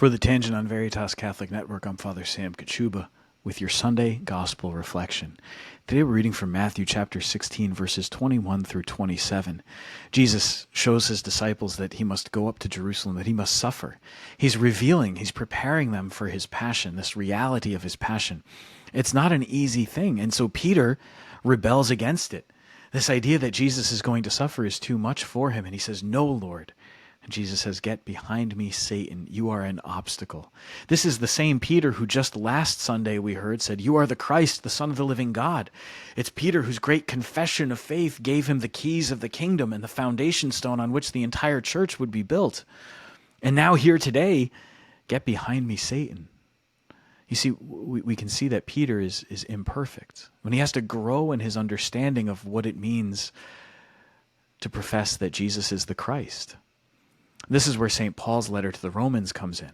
For the Tangent on Veritas Catholic Network, I'm Father Sam Kachuba with your Sunday Gospel Reflection. Today we're reading from Matthew chapter 16, verses 21 through 27. Jesus shows his disciples that he must go up to Jerusalem, that he must suffer. He's preparing them for his passion, this reality of his passion. It's not an easy thing, and so Peter rebels against it. This idea that Jesus is going to suffer is too much for him, and he says, "No, Lord." And Jesus says, "Get behind me, Satan. You are an obstacle." This is the same Peter who just last Sunday we heard said, "You are the Christ, the Son of the living God." It's Peter whose great confession of faith gave him the keys of the kingdom and the foundation stone on which the entire church would be built. And now here today, "Get behind me, Satan." You see, we can see that Peter is imperfect. When he has to grow in his understanding of what it means to profess that Jesus is the Christ. This is where St. Paul's letter to the Romans comes in.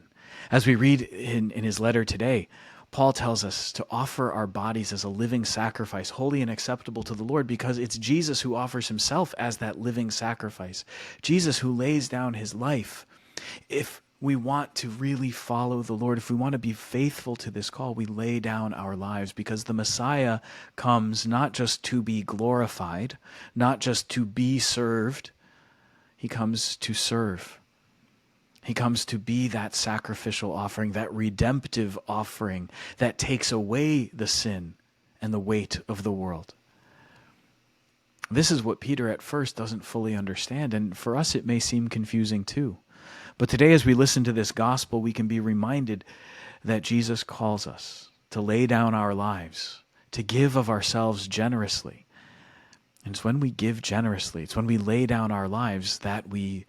As we read in his letter today, Paul tells us to offer our bodies as a living sacrifice, holy and acceptable to the Lord, because it's Jesus who offers himself as that living sacrifice. Jesus who lays down his life. If we want to really follow the Lord, if we want to be faithful to this call, we lay down our lives, because the Messiah comes not just to be glorified, not just to be served. He comes to serve. He comes to be that sacrificial offering, that redemptive offering that takes away the sin and the weight of the world. This is what Peter at first doesn't fully understand, and for us it may seem confusing too. But today as we listen to this gospel, we can be reminded that Jesus calls us to lay down our lives, to give of ourselves generously. And it's when we give generously, it's when we lay down our lives that we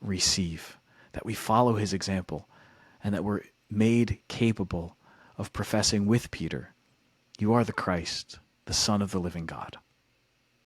receive, that we follow his example, and that we're made capable of professing with Peter, "You are the Christ, the Son of the living God."